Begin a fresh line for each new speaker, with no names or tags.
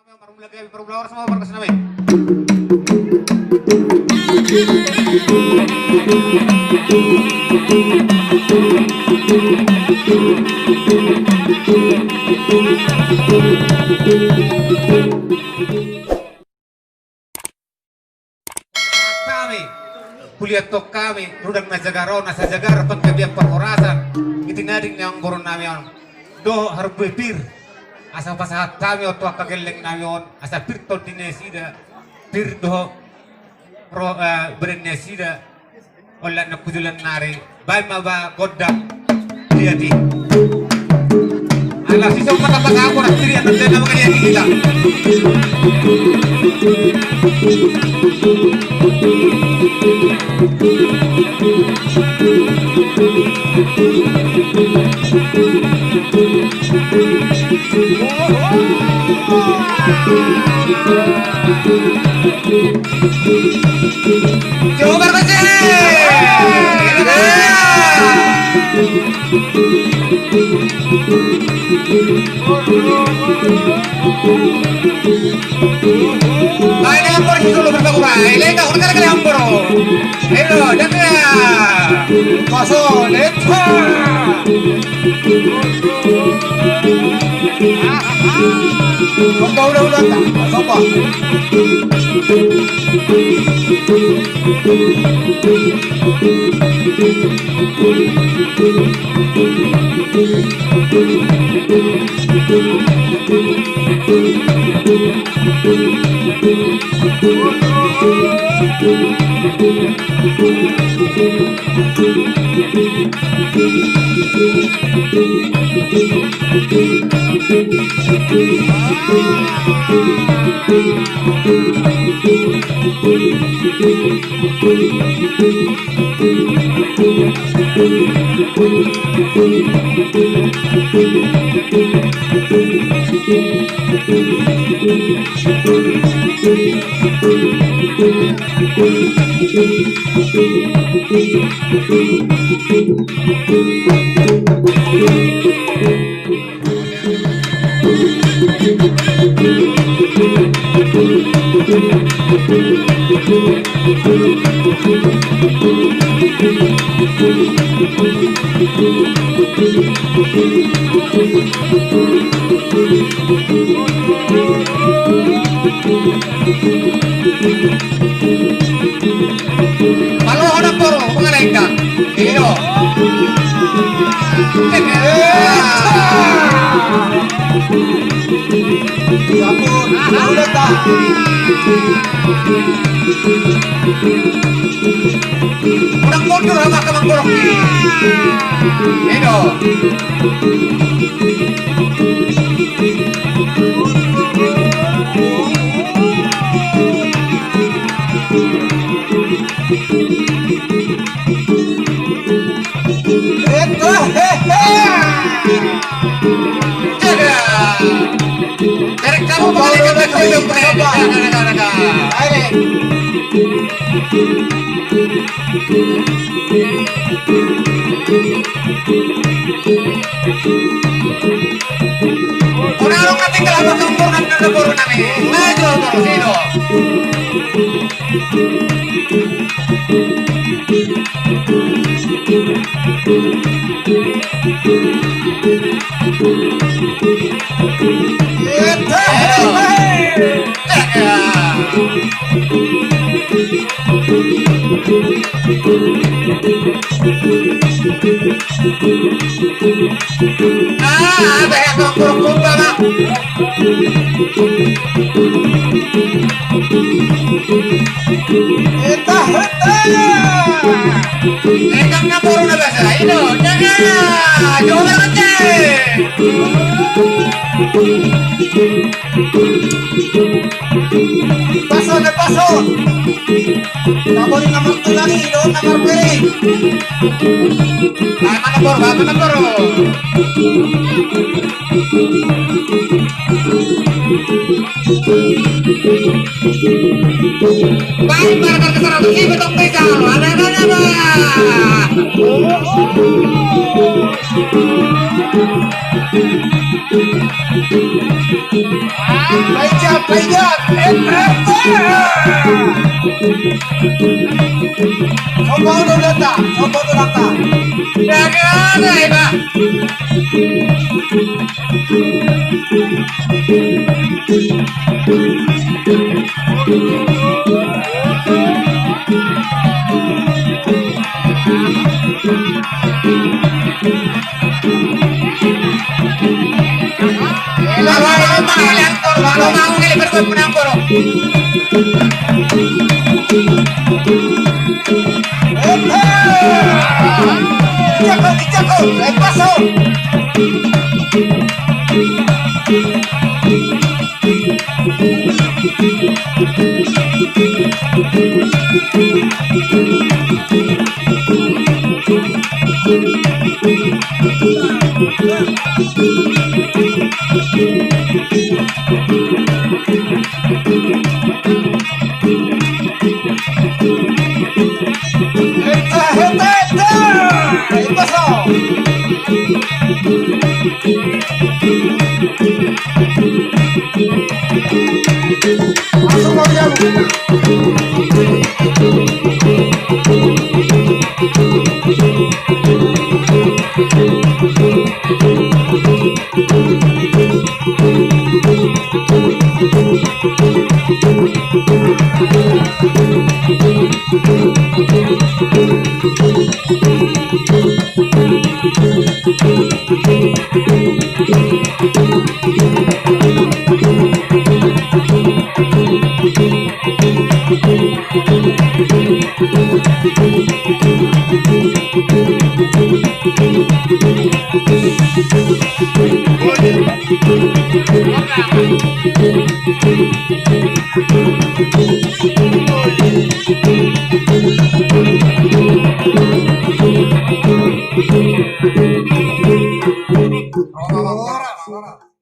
Baru semua baru kesana, kami kuliah tok kami rudang najagaro nasajagar pengkabian perhorasan itinading yang goron namin do harus berpir asal pasahat kami atau kageleng namin asal pirtol dinesida pir do berenesida olah nakudulan nari baik maba godam liati alah sisa mata mata aku nak tiri atau tidak nama kalian kita coba kecil ini hampir dulu berbagai ini tak udah kali hampir hello jangan kosong lepa kau udah tak sopa Halo, ada poro, pengalengka. Iyo. Sabun, udah tak. Udah mundur sama kemang borok ini. Iyo. Kamu balik ke hidup orang nanti kalau sempurna dengan borong nami, maju terus itu. Banyak kumpul-kumpul lah. Lekangnya borong na biasa. Ino, jangan. Jangan kecil. Paso, paso.
Favorit nomor 2 lagi, doon nomor Peri.
Mana boro? Baik, marker ke 100.000 dong pegang. Ada apa?
Playjat. Sombong dong data.
Jaga, iba. Kalau mau ngeli berkuat menang boro.
Jago, paso. Langsung mau jago.
Oh,